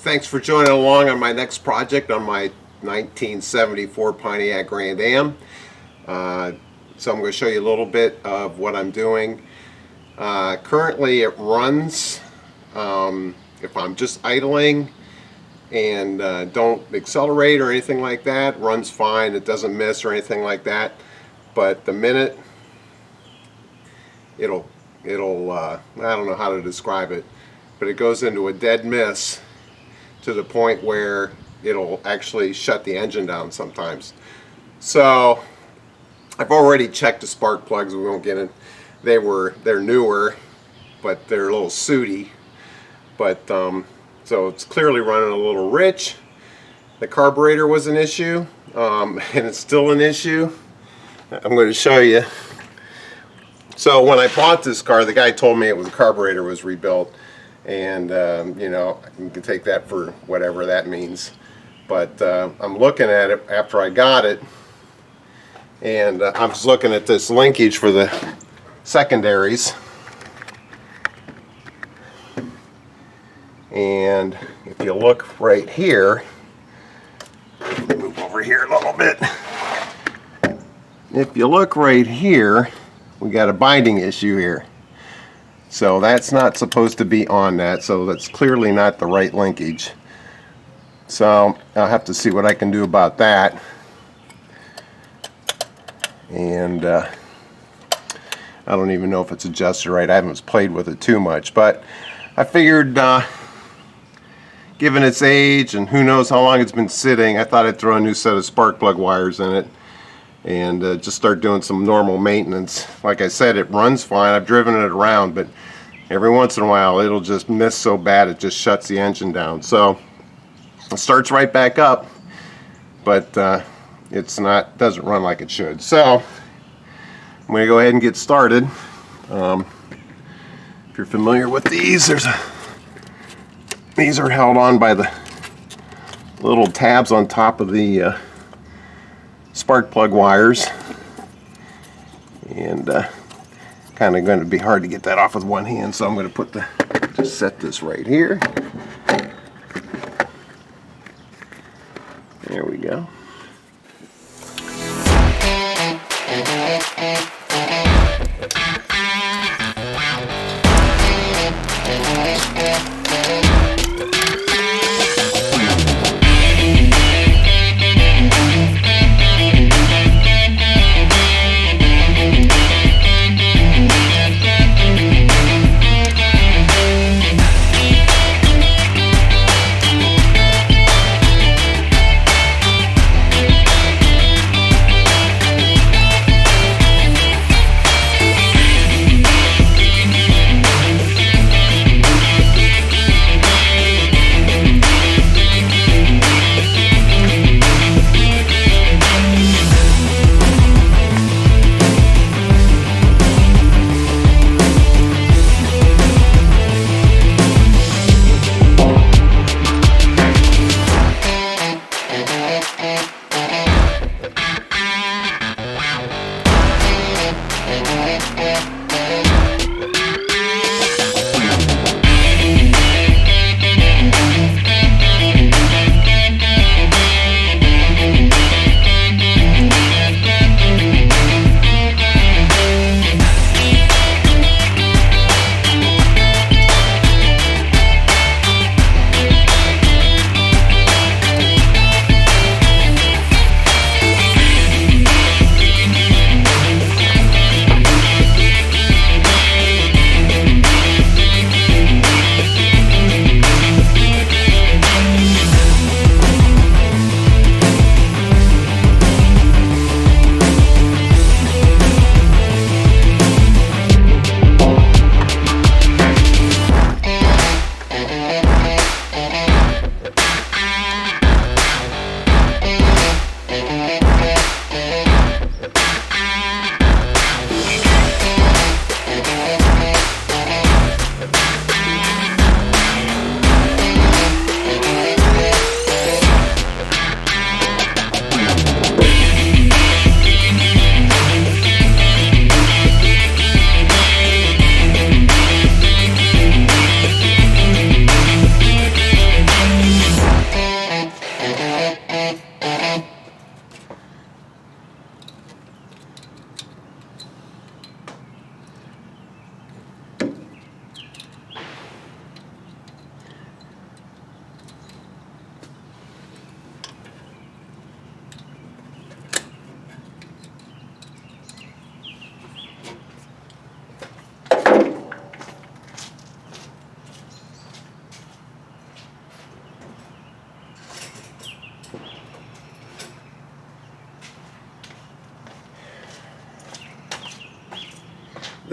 Thanks for joining along on my next project on my 1974 Pontiac Grand Am. So I'm going to show you a little bit of what I'm doing. Currently it runs, if I'm just idling and don't accelerate or anything like that, runs fine. It doesn't miss or anything like that. But the minute it'll I don't know how to describe it, but it goes into a dead miss to the point where it'll actually shut the engine down sometimes. So I've already checked the spark plugs. We won't get in. They're newer, but they're a little sooty. But so it's clearly running a little rich. The carburetor was an issue, and it's still an issue. I'm going to show you. So when I bought this car, the guy told me the carburetor was rebuilt. And you know, you can take that for whatever that means, but I'm looking at it after I got it, and I was looking at this linkage for the secondaries, and if you look right here, let me move over here a little bit. If you look right here, we got a binding issue here. So that's not supposed to be on that, so that's clearly not the right linkage. So I'll have to see what I can do about that. And I don't even know if it's adjusted right. I haven't played with it too much, but I figured given its age and who knows how long it's been sitting, I thought I'd throw a new set of spark plug wires in it and just start doing some normal maintenance. Like I said, it runs fine. I've driven it around, but every once in a while it'll just miss so bad it just shuts the engine down. So it starts right back up, but doesn't run like it should. So I'm going to go ahead and get started. If you're familiar with these, these are held on by the little tabs on top of the spark plug wires, and kind of going to be hard to get that off with one hand, so I'm going to just set this right here. There we go.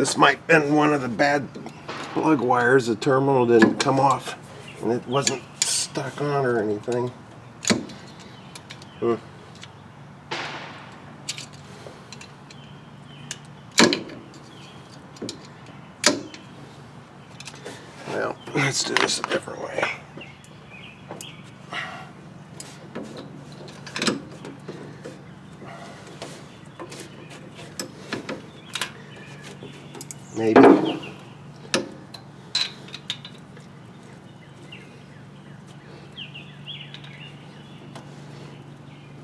This might have been one of the bad plug wires. The terminal didn't come off and it wasn't stuck on or anything. Well, let's do this a different way. Maybe.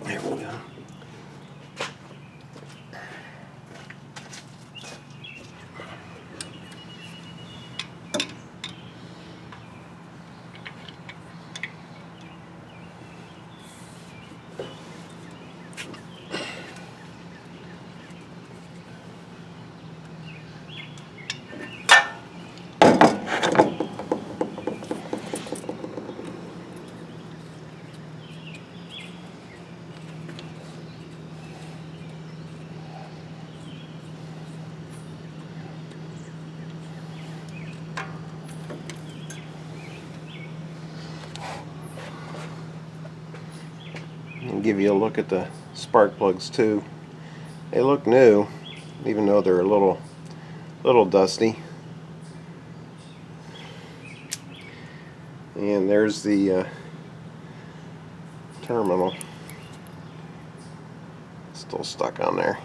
There we go. And give you a look at the spark plugs too. They look new, even though they're a little dusty. And there's the terminal, still stuck on there.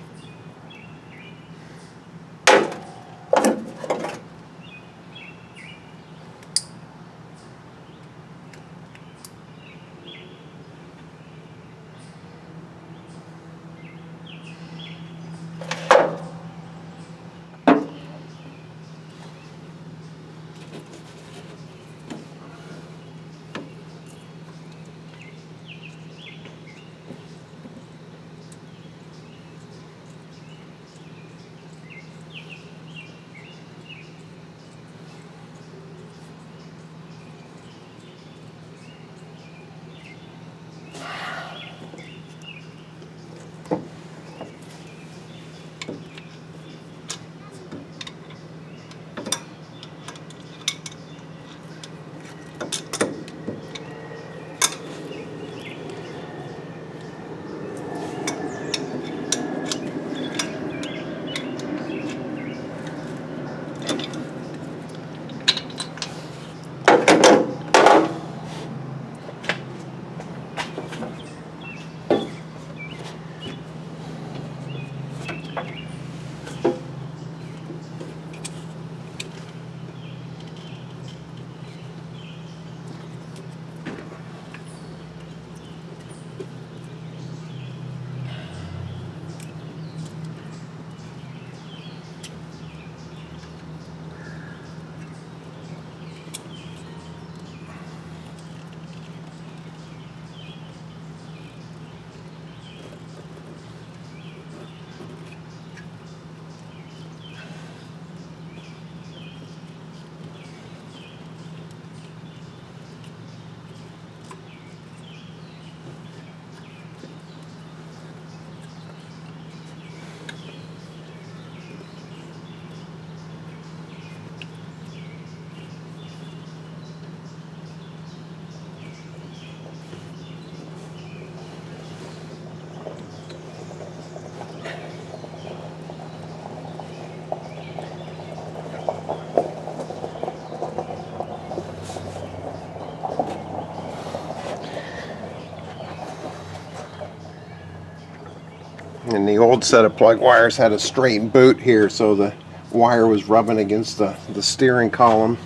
And the old set of plug wires had a straight boot here, so the wire was rubbing against the steering column.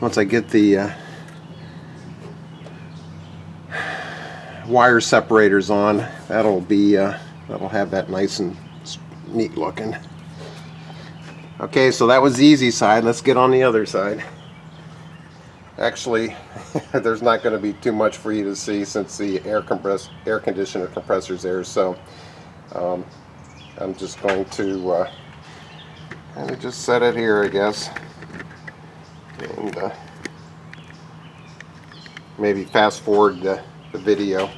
Once I get the wire separators on, that'll have that nice and neat looking. Okay, so that was the easy side. Let's get on the other side. Actually, there's not going to be too much for you to see since the air conditioner compressor's there. So I'm just going to kind of just set it here, I guess, and maybe fast forward the video.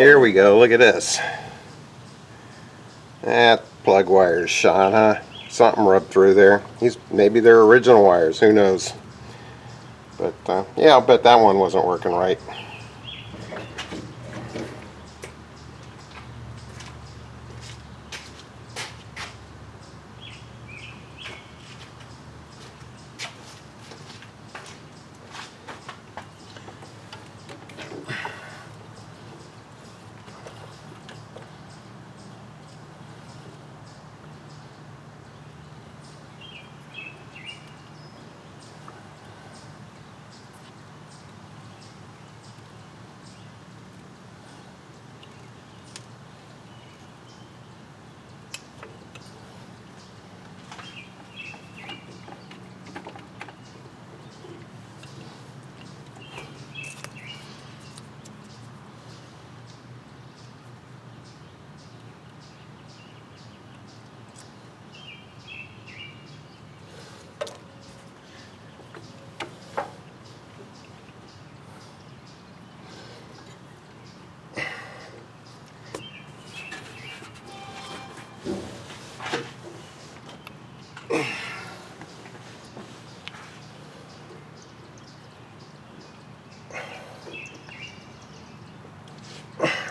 Here we go. Look at this. That plug wire's shot, huh? Something rubbed through there. Maybe they're original wires. Who knows? But yeah, I'll bet that one wasn't working right.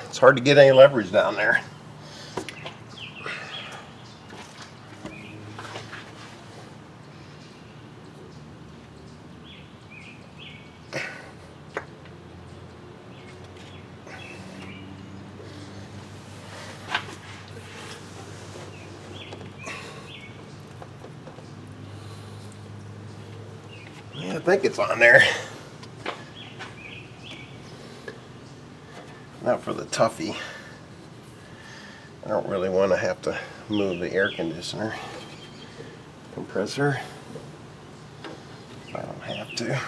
It's hard to get any leverage down there. Yeah, I think it's on there. Not for the toughie. I don't really want to have to move the air conditioner compressor. I don't have to.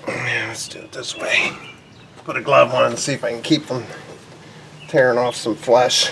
Yeah, let's do it this way. Put a glove on and see if I can keep them tearing off some flesh.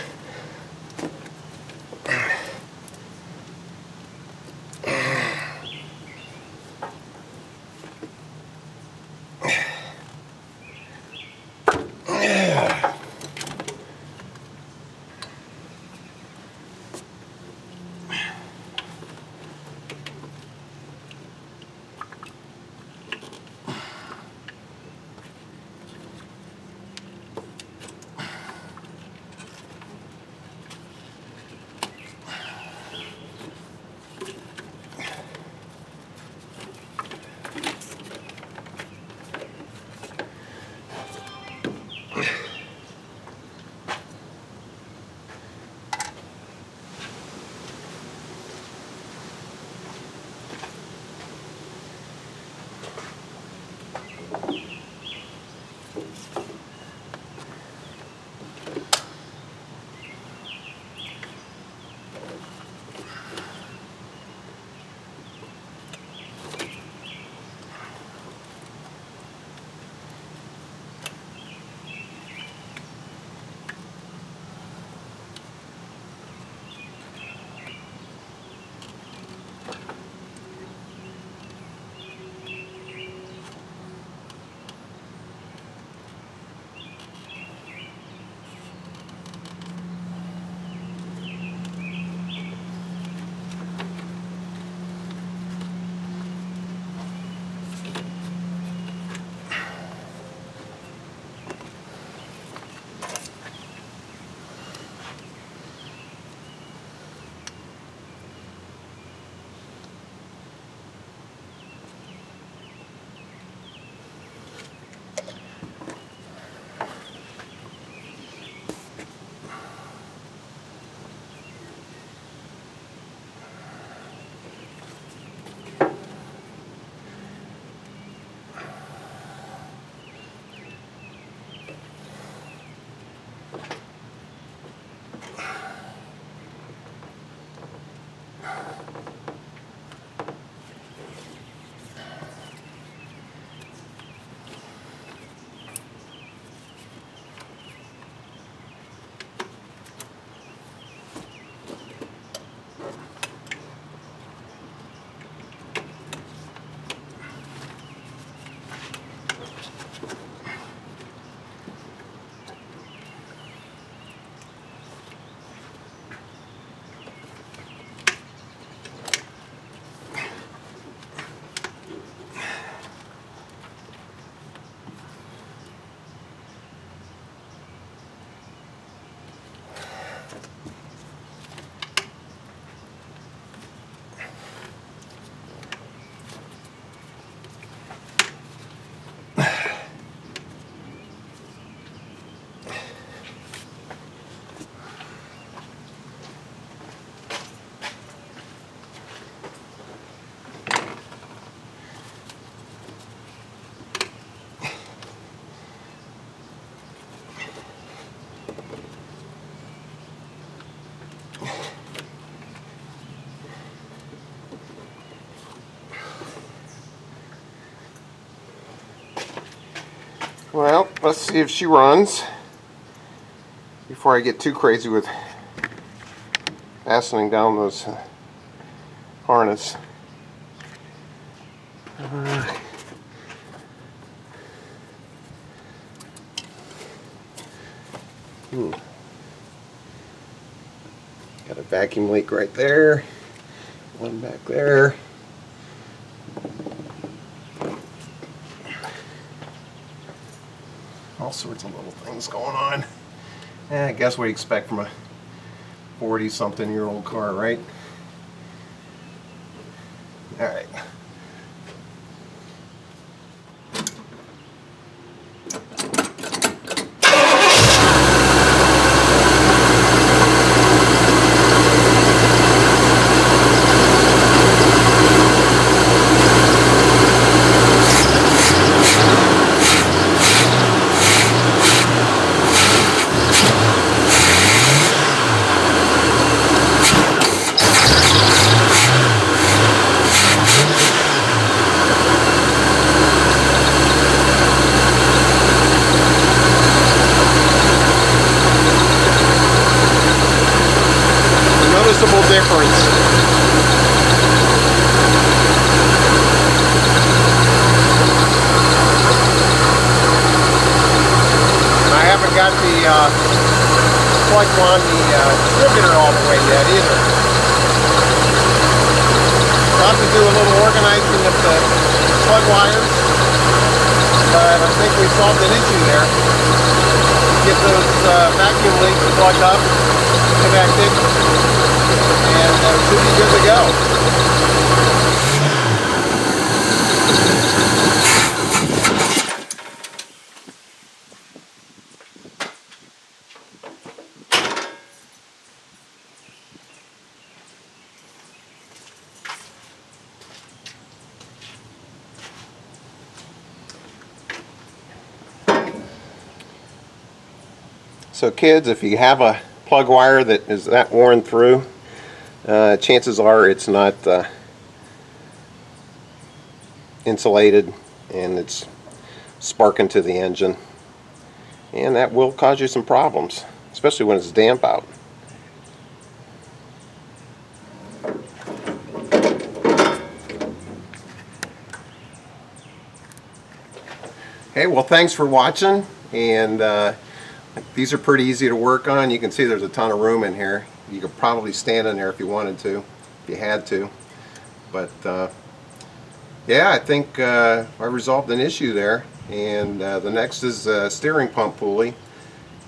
Well, let's see if she runs before I get too crazy with fastening down those harness. Got a vacuum leak right there, one back there. All sorts of little things going on. I guess what you expect from a 40-something-year-old car, right? All right. Noticeable difference. I haven't got the plug on the distributor all the way yet either. I'll have to do a little organizing of the plug wires, but I think we solved an issue there. Get those vacuum leaks plugged up, connected, and should be good to go. So kids, if you have a plug wire that is that worn through, chances are it's not insulated and it's sparking to the engine, and that will cause you some problems, especially when it's damp out. Hey, well, thanks for watching, and these are pretty easy to work on. You can see there's a ton of room in here. You could probably stand in there if you wanted to, if you had to. But yeah, I think I resolved an issue there. And the next is a steering pump pulley.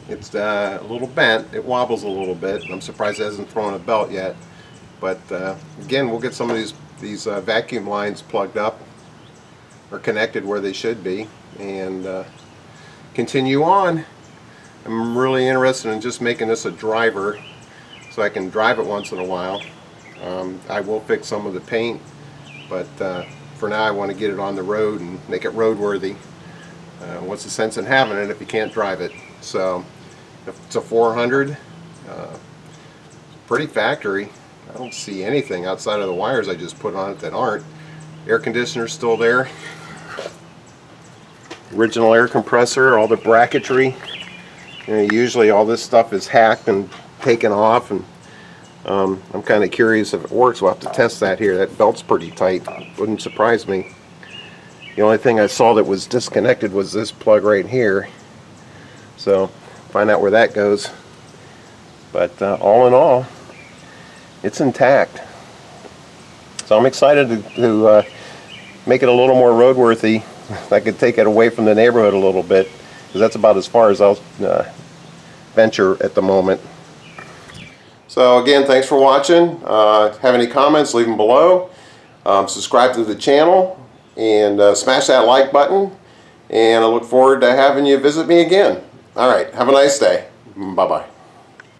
It's a little bent. It wobbles a little bit. I'm surprised it hasn't thrown a belt yet. But again, we'll get some of these vacuum lines plugged up or connected where they should be, and continue on. I'm really interested in just making this a driver so I can drive it once in a while. I will fix some of the paint, but for now I want to get it on the road and make it roadworthy. What's the sense in having it if you can't drive it? So if it's a 400, pretty factory. I don't see anything outside of the wires I just put on it that aren't. Air conditioner's still there. Original air compressor, all the bracketry. You know, usually all this stuff is hacked and taken off, and I'm kind of curious if it works. We'll have to test that here. That belt's pretty tight. Wouldn't surprise me. The only thing I saw that was disconnected was this plug right here. So find out where that goes. But all in all, it's intact. So I'm excited to make it a little more roadworthy. I could take it away from the neighborhood a little bit, because that's about as far as I'll venture at the moment. So again, thanks for watching. Have any comments, leave them below. Subscribe to the channel and smash that like button, and I look forward to having you visit me again. Alright, have a nice day. Bye bye.